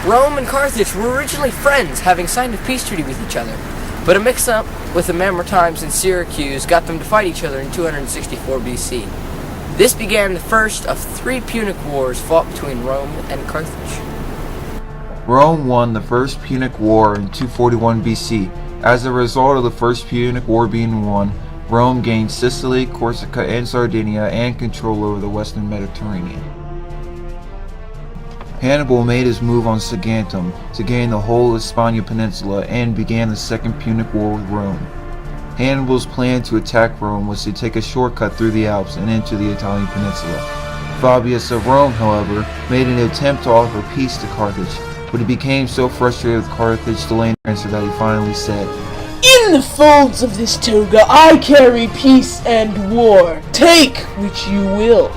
Rome and Carthage were originally friends, having signed a peace treaty with each other, but a mix-up with the Mamertines and Syracuse got them to fight each other in 264 BC. This began the first of 3 Punic Wars fought between Rome and Carthage. Rome won the First Punic War in 241 BC. As a result of the First Punic War being won, Rome gained Sicily, Corsica, and Sardinia, and control over the western Mediterranean. Hannibal made his move on Saguntum to gain the whole of Hispania Peninsula and began the Second Punic War with Rome. Hannibal's plan to attack Rome was to take a shortcut through the Alps and into the Italian peninsula. Fabius of Rome, however, made an attempt to offer peace to Carthage, but he became so frustrated with Carthage delaying the answer that he finally said, "In the folds of this toga I carry peace and war. Take which you will."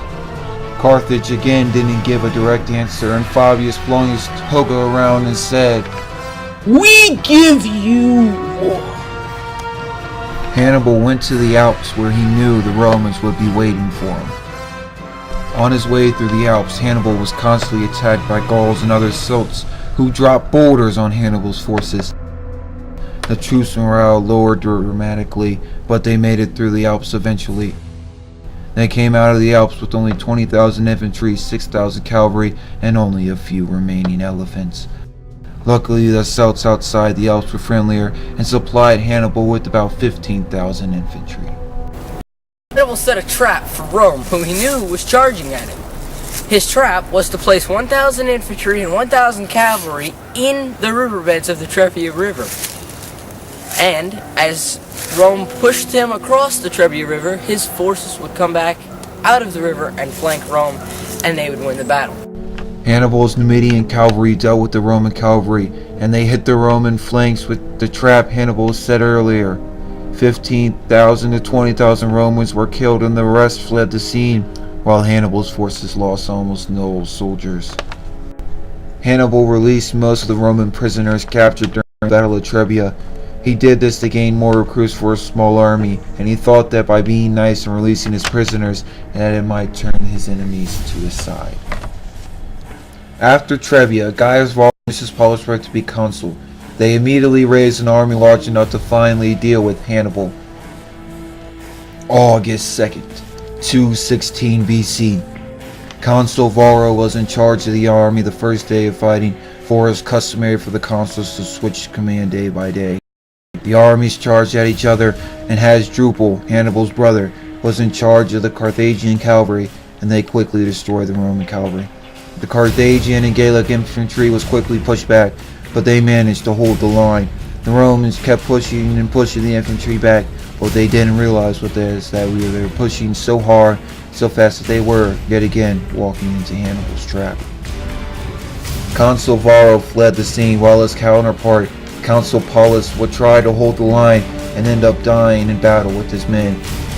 Carthage again didn't give a direct answer, and Fabius flung his toga around and said, "We give you war." Hannibal went to the Alps where he knew the Romans would be waiting for him. On his way through the Alps, Hannibal was constantly attacked by Gauls and other Celts who dropped boulders on Hannibal's forces. The troops' morale lowered dramatically, but they made it through the Alps eventually. They came out of the Alps with only 20,000 infantry, 6,000 cavalry, and only a few remaining elephants. Luckily, the Celts outside the Alps were friendlier and supplied Hannibal with about 15,000 infantry. Hannibal set a trap for Rome, whom he knew was charging at him. His trap was to place 1,000 infantry and 1,000 cavalry in the riverbeds of the Trebia River. And as Rome pushed him across the Trebia River, his forces would come back out of the river and flank Rome, and they would win the battle. Hannibal's Numidian cavalry dealt with the Roman cavalry, and they hit the Roman flanks with the trap Hannibal set earlier. 15,000 to 20,000 Romans were killed and the rest fled the scene, while Hannibal's forces lost almost no soldiers. Hannibal released most of the Roman prisoners captured during the Battle of Trebia. He did this to gain more recruits for a small army, and he thought that by being nice and releasing his prisoners, that it might turn his enemies to his side. After Trebia, Gaius Valerius Paulus were to be consul. They immediately raised an army large enough to finally deal with Hannibal. August 2nd, 216 BC. Consul Varro was in charge of the army the first day of fighting, for it was customary for the consuls to switch command day by day. The armies charged at each other, and Hasdrubal, Hannibal's brother, was in charge of the Carthaginian cavalry, and they quickly destroyed the Roman cavalry. The Carthaginian and Gallic infantry was quickly pushed back, but they managed to hold the line. The Romans kept pushing and pushing the infantry back, but they didn't realize that they were pushing so hard, so fast that they were, yet again, walking into Hannibal's trap. Consul Varro fled the scene while his counterpart, Consul Paulus, would try to hold the line and end up dying in battle with his men.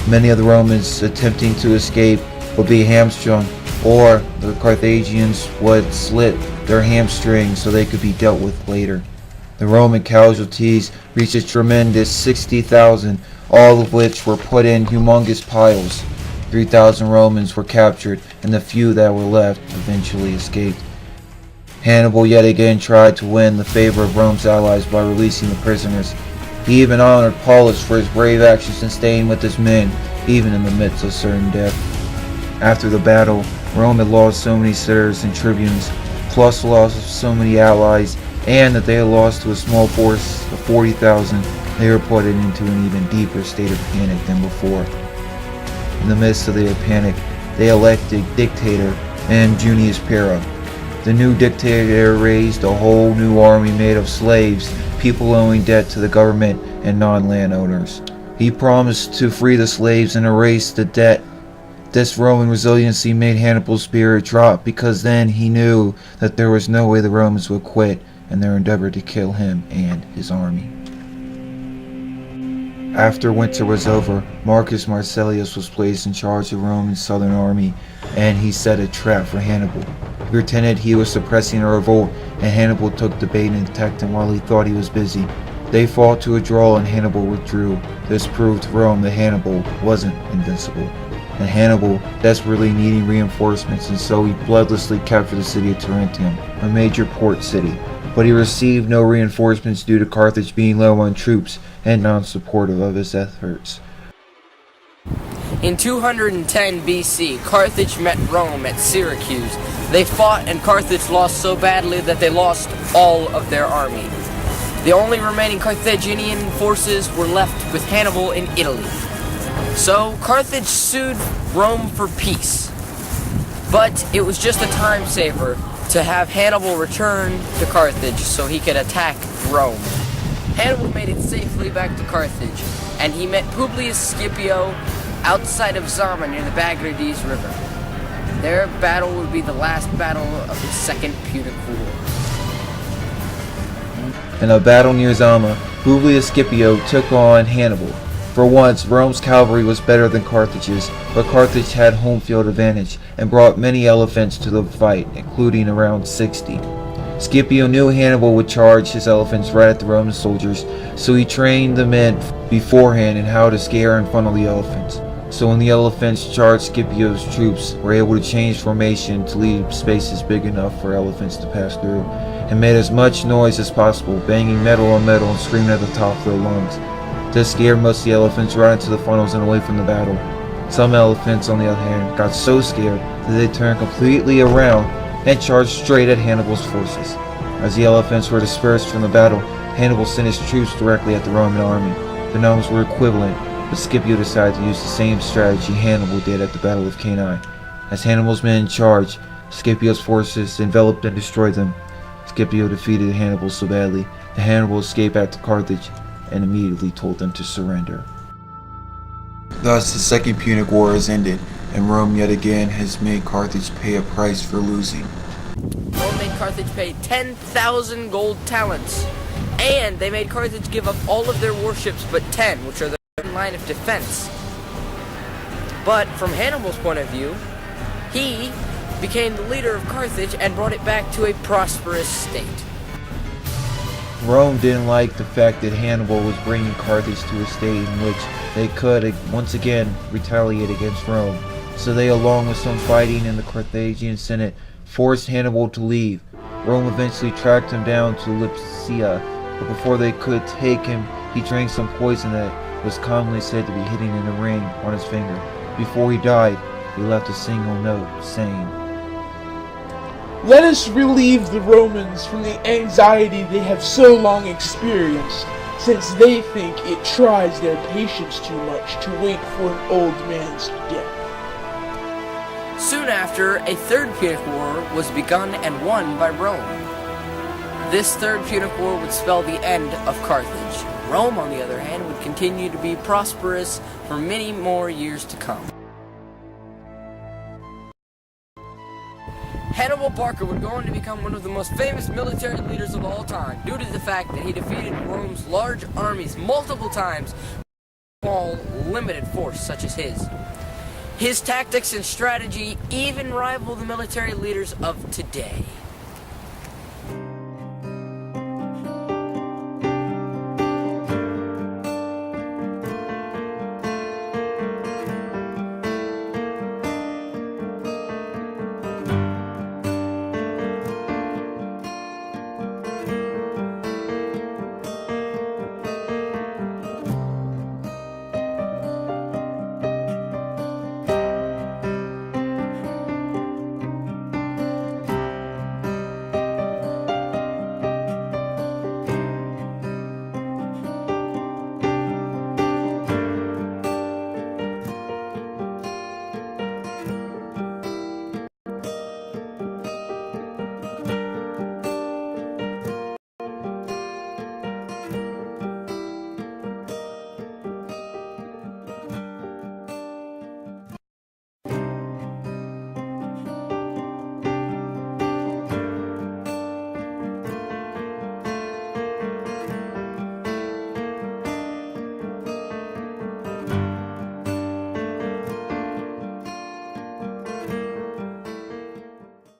Many of the Romans attempting to escape would be hamstrung, or the Carthaginians would slit their hamstrings so they could be dealt with later. The Roman casualties reached a tremendous 60,000, all of which were put in humongous piles. 3,000 Romans were captured, and the few that were left eventually escaped. Hannibal yet again tried to win the favor of Rome's allies by releasing the prisoners. He even honored Paulus for his brave actions in staying with his men, even in the midst of certain death. After the battle, Rome had lost so many senators and tribunes, plus the loss of so many allies, and that they had lost to a small force of 40,000, they were put into an even deeper state of panic than before. In the midst of their panic, they elected dictator Junius Pera. The new dictator raised a whole new army made of slaves, people owing debt to the government, and non-landowners. He promised to free the slaves and erase the debt. This Roman resiliency made Hannibal's spirit drop, because then he knew that there was no way the Romans would quit in their endeavor to kill him and his army. After winter was over, Marcus Marcellius was placed in charge of Rome's southern army, and he set a trap for Hannibal. He pretended he was suppressing a revolt, and Hannibal took the bait and attacked him while he thought he was busy. They fought to a draw, and Hannibal withdrew. This proved to Rome that Hannibal wasn't invincible. and Hannibal desperately needing reinforcements, and so he bloodlessly captured the city of Tarentum, a major port city. But he received no reinforcements due to Carthage being low on troops and non-supportive of his efforts. In 210 BC, Carthage met Rome at Syracuse. They fought, and Carthage lost so badly that they lost all of their army. The only remaining Carthaginian forces were left with Hannibal in Italy. So Carthage sued Rome for peace. But it was just a time saver to have Hannibal return to Carthage so he could attack Rome. Hannibal made it safely back to Carthage, and he met Publius Scipio outside of Zama near the Baghdadese River. Their battle would be the last battle of the Second Punic War. In a battle near Zama, Publius Scipio took on Hannibal. For once, Rome's cavalry was better than Carthage's, but Carthage had home field advantage and brought many elephants to the fight, including around 60. Scipio knew Hannibal would charge his elephants right at the Roman soldiers, so he trained the men beforehand in how to scare and funnel the elephants. So when the elephants charged, Scipio's troops were able to change formation to leave spaces big enough for elephants to pass through, and made as much noise as possible, banging metal on metal and screaming at the top of their lungs. This scared most of the elephants right into the funnels and away from the battle. Some elephants, on the other hand, got so scared that they turned completely around and charged straight at Hannibal's forces. As the elephants were dispersed from the battle, Hannibal sent his troops directly at the Roman army. The numbers were equivalent, but Scipio decided to use the same strategy Hannibal did at the Battle of Cannae. As Hannibal's men charged, Scipio's forces enveloped and destroyed them. Scipio defeated Hannibal so badly that Hannibal escaped back to Carthage and immediately told them to surrender. Thus, the Second Punic War has ended, and Rome yet again has made Carthage pay a price for losing. Rome made Carthage pay 10,000 gold talents, and they made Carthage give up all of their warships but 10, which are the line of defense. But from Hannibal's point of view, he became the leader of Carthage and brought it back to a prosperous state. Rome didn't like the fact that Hannibal was bringing Carthage to a state in which they could once again retaliate against Rome. So they, along with some fighting in the Carthaginian Senate, forced Hannibal to leave. Rome eventually tracked him down to Lycia, but before they could take him, he drank some poison that was commonly said to be hidden in a ring on his finger. Before he died, he left a single note saying, Let us relieve the Romans from the anxiety they have so long experienced, since they think it tries their patience too much to wait for an old man's death. Soon after, a third Punic War was begun and won by Rome. This third Punic War would spell the end of Carthage. Rome, on the other hand, would continue to be prosperous for many more years to come. Hannibal Barca would go on to become one of the most famous military leaders of all time, due to the fact that he defeated Rome's large armies multiple times with a small, limited force such as his. His tactics and strategy even rival the military leaders of today.